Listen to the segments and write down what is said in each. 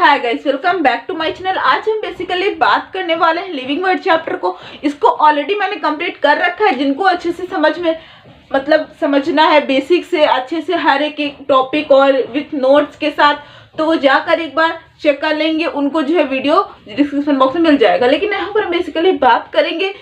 Hi guys, welcome back to my channel. आज हम basically बात करने वाले हैं लिविंग वर्ड चैप्टर को। इसको ऑलरेडी मैंने कंप्लीट कर रखा है। जिनको अच्छे से समझना है बेसिक से अच्छे से हर एक टॉपिक और विथ नोट्स के साथ, तो वो जाकर एक बार चेक कर लेंगे। उनको जो है वीडियो डिस्क्रिप्शन बॉक्स में मिल जाएगा। लेकिन यहाँ पर हम बेसिकली बात करेंगे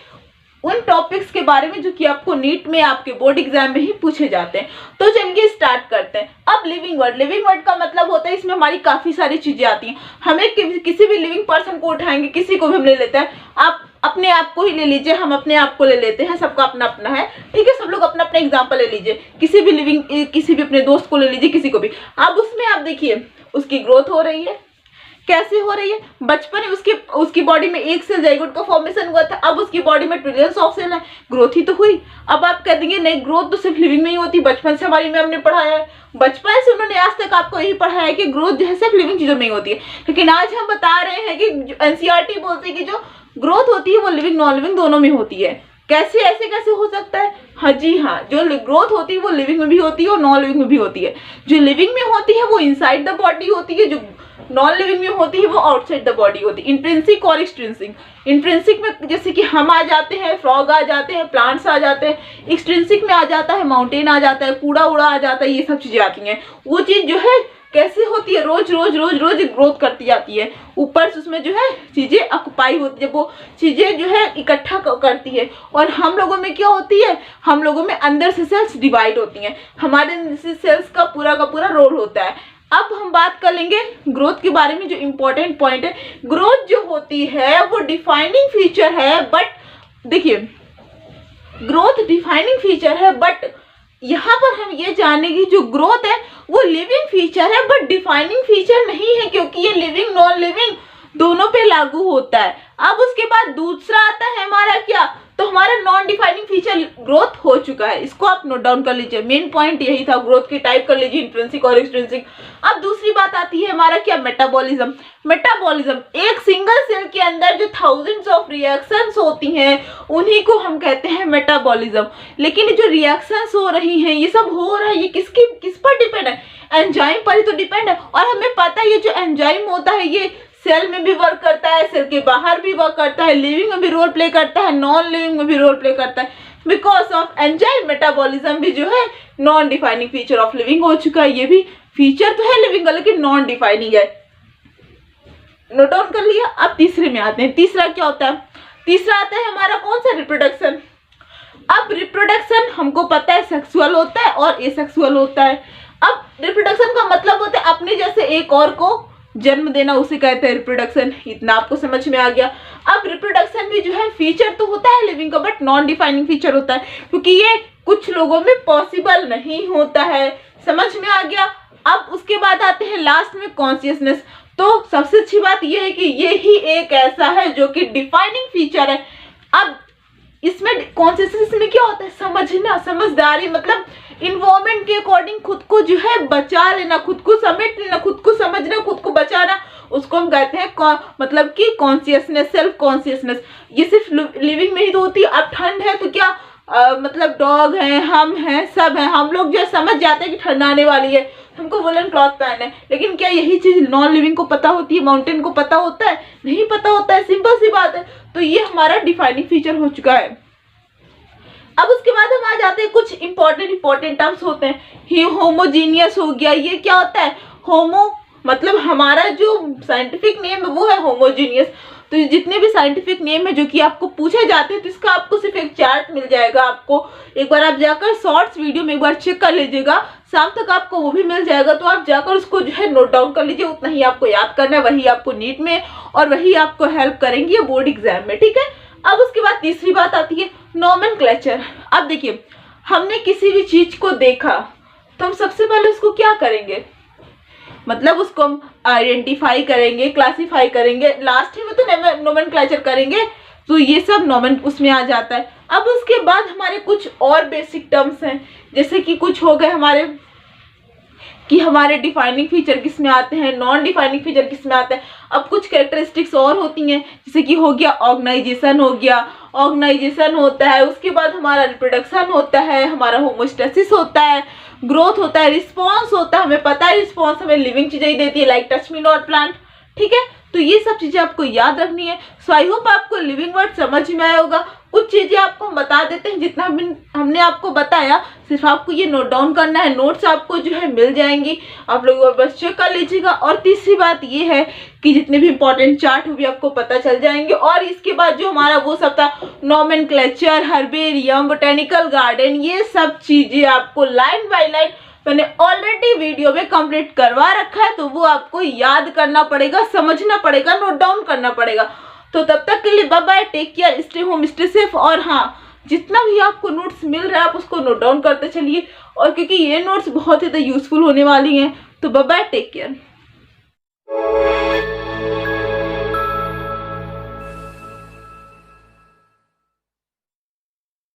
उन टॉपिक्स के बारे में जो कि आपको नीट में आपके बोर्ड एग्जाम में ही पूछे जाते हैं। तो चलिए स्टार्ट करते हैं। अब लिविंग वर्ड का मतलब होता है, इसमें हमारी काफी सारी चीजें आती हैं। हमें किसी भी लिविंग पर्सन को उठाएंगे, किसी को भी हम ले लेते हैं। आप अपने आप को ही ले लीजिए, हम अपने आप को ले लेते हैं, सबका अपना अपना है, ठीक है। सब लोग अपना अपना एग्जाम्पल ले लीजिए, किसी भी अपने दोस्त को ले लीजिए, किसी को भी। अब उसमें आप देखिए उसकी ग्रोथ हो रही है। कैसे हो रही है? बचपन में उसकी बॉडी में एक सेल जाइगोट का फॉर्मेशन हुआ था, अब उसकी बॉडी में ट्रिलियंस ऑफ सेल है, ग्रोथ ही तो हुई। अब आप कह देंगे नहीं, ग्रोथ तो सिर्फ लिविंग में ही होती, बचपन से हमारी मैम ने पढ़ाया है, बचपन से उन्होंने आज तक आपको यही पढ़ाया है कि ग्रोथ जो है सिर्फ लिविंग चीजों में ही होती है। लेकिन आज हम बता रहे हैं कि एनसीईआरटी बोलती है कि जो ग्रोथ होती है वो लिविंग नॉन लिविंग दोनों में होती है। कैसे ऐसे हो सकता है? हाँ जी हाँ, जो ग्रोथ होती है वो लिविंग में भी होती है और नॉन लिविंग में भी होती है। जो लिविंग में होती है वो इनसाइड द बॉडी होती है, जो नॉन लिविंग में होती है वो आउटसाइड द बॉडी होती है। इंट्रिंसिक और एक्सट्रिंसिक। इंट्रिंसिक में जैसे कि हम आ जाते हैं, फ्रॉग आ जाते हैं, प्लांट्स आ जाते हैं। एक्सट्रिंसिक में आ जाता है माउंटेन आ जाता है, कूड़ा उड़ा आ जाता है, ये सब चीजें आती हैं। वो चीज जो है कैसे होती है? रोज रोज रोज रोज ग्रोथ करती जाती है। ऊपर से उसमें जो है चीजें ऑक्युपाई होती है, वो चीजें जो है इकट्ठा करती है। और हम लोगों में क्या होती है? हम लोगों में अंदर से सेल्स डिवाइड होती हैं। हमारे अंदर से सेल्स का पूरा रोल होता है। अब हम बात कर लेंगे ग्रोथ के बारे में। जो इंपॉर्टेंट पॉइंट है, ग्रोथ जो होती है वो डिफाइनिंग फीचर है। बट देखिए, ग्रोथ डिफाइनिंग फीचर है, बट यहाँ पर हम ये जाने की जो ग्रोथ है वो लिविंग फीचर है, बट डिफाइनिंग फीचर नहीं है, क्योंकि ये लिविंग नॉन लिविंग दोनों पे लागू होता है। अब उसके बाद दूसरा आता है हमारा क्या? तो हमारा नॉन डिफाइनिंग फीचर ग्रोथ हो चुका है। इसको आप नोट डाउन कर लीजिए। मेन पॉइंट यही था, ग्रोथ की टाइप कर लीजिए, इंट्रिंसिक और एक्सट्रिंसिक। अब दूसरी बात आती है हमारा क्या? मेटाबॉलिज्म। मेटाबॉलिज्म, एक सिंगल सेल के अंदर जो थाउजेंड्स ऑफ रिएक्शंस होती हैं उन्हीं को हम कहते हैं मेटाबॉलिज्म। लेकिन जो रिएक्शंस हो रही हैं, ये सब हो रहा है, ये किस पर डिपेंड है? एंजाइम पर ही तो डिपेंड है। और हमें पता है ये जो एंजाइम होता है ये सेल में भी वर्क करता है, सेल के बाहर भी वर्क करता है, लिविंग में भी रोल प्ले करता है, नॉन लिविंग में भी रोल प्ले करता है। बिकॉज ऑफ एंजाइम मेटाबॉलिज्म भी जो है non defining feature of living हो चुका है। ये भी फीचर तो है लिविंग का, लेकिन नॉन डिफाइनिंग है। नोट डाउन कर लिया। अब तीसरे में आते हैं। तीसरा क्या होता है? तीसरा आता है हमारा कौन सा? रिप्रोडक्शन। अब रिप्रोडक्शन हमको पता है सेक्सुअल होता है और एसेक्सुअल होता है। अब रिप्रोडक्शन का मतलब होता है अपने जैसे एक और को जन्म देना, उसे कहते हैं रिप्रोडक्शन। इतना आपको समझ में आ गया। अब रिप्रोडक्शन भी जो है फीचर तो होता है लिविंग का, बट नॉन डिफाइनिंग फीचर होता है, क्योंकि ये कुछ लोगों में पॉसिबल नहीं होता है। समझ में आ गया। अब उसके बाद आते हैं लास्ट में कॉन्शियसनेस। तो सबसे अच्छी बात यह है कि ये ही एक ऐसा है जो कि डिफाइनिंग फीचर है। अब इसमें कॉन्शियसनेस में क्या होता है? समझना, समझदारी, मतलब इन्वायरमेंट के अकॉर्डिंग खुद को जो है बचा लेना, खुद को समेट लेना, खुद को समझना, खुद को बचाना, उसको हम कहते हैं मतलब कि कॉन्शियसनेस, सेल्फ कॉन्शियसनेस। ये सिर्फ लिविंग में ही तो होती है। अब ठंड है तो क्या मतलब डॉग है, हम हैं, सब है, हम लोग जो है समझ जाते हैं कि ठंड आने वाली है, हमको वुलन क्लॉथ पहनना है। लेकिन क्या यही चीज नॉन लिविंग को पता होती है? माउंटेन को पता होता है? नहीं पता होता है। सिंपल सी बात है। तो ये हमारा डिफाइनिंग फीचर हो चुका है। अब उसके बाद हम आ जाते हैं कुछ इंपॉर्टेंट टर्म्स होते हैं। होमोजीनियस हो गया। ये क्या होता है? होमो मतलब हमारा जो साइंटिफिक नेम है वो है होमोजीनियस। तो जितने भी साइंटिफिक नेम है जो कि आपको पूछे जाते हैं, तो इसका आपको सिर्फ एक चार्ट मिल जाएगा। आपको एक बार आप जाकर शॉर्ट्स वीडियो में एक बार चेक कर लीजिएगा, शाम तक आपको वो भी मिल जाएगा। तो आप जाकर उसको जो है नोट डाउन कर लीजिए। उतना ही आपको याद करना है, वही आपको नीट में और वही आपको हेल्प करेंगे बोर्ड एग्जाम में, ठीक है। अब उसके बाद तीसरी बात आती है नोमेनक्लेचर। अब देखिए, हमने किसी भी चीज को देखा तो हम सबसे पहले उसको क्या करेंगे? मतलब उसको हम आइडेंटिफाई करेंगे, क्लासिफाई करेंगे, लास्ट में तो नोमेनक्लेचर करेंगे। तो ये सब उसमें आ जाता है। अब उसके बाद हमारे कुछ और बेसिक टर्म्स हैं, जैसे कि कुछ हो गए हमारे डिफाइनिंग फीचर किस में आते हैं, नॉन डिफाइनिंग फीचर किस में आते हैं। अब कुछ कैरेक्टरिस्टिक्स और होती हैं, जैसे कि हो गया ऑर्गेनाइजेशन, हो गया ऑर्गेनाइजेशन होता है। उसके बाद हमारा रिप्रोडक्शन होता है, हमारा होमोस्टेसिस होता है, ग्रोथ होता है, रिस्पॉन्स होता है। हमें पता है रिस्पॉन्स हमें लिविंग चीजें ही देती है, like touch me not plant, ठीक है। तो ये सब चीजें आपको याद रखनी है। सो आई होप आपको लिविंग वर्ड समझ में आया होगा। कुछ चीजें आपको बता देते हैं, जितना हमने आपको बताया सिर्फ आपको ये नोट डाउन करना है। नोट्स आपको जो है मिल जाएंगी, आप लोग बस चेक कर लीजिएगा। और तीसरी बात ये है कि जितने भी इंपॉर्टेंट चार्ट वो भी आपको पता चल जाएंगे। और इसके बाद जो हमारा वो सब था नोमेनक्लेचर, हर्बेरियम, बोटेनिकल गार्डन, ये सब चीजें आपको लाइन बाय लाइन मैंने ऑलरेडी वीडियो में कंप्लीट करवा रखा है। तो वो आपको याद करना पड़ेगा, समझना पड़ेगा, नोट डाउन करना पड़ेगा। तो तब तक के लिए bye bye, take care, stay home, stay safe. और हाँ, जितना भी आपको नोट्स मिल रहा है आप उसको नोट डाउन करते चलिए, और क्योंकि ये नोट्स बहुत ही यूजफुल होने वाली हैं। तो बाय बाय, टेक केयर।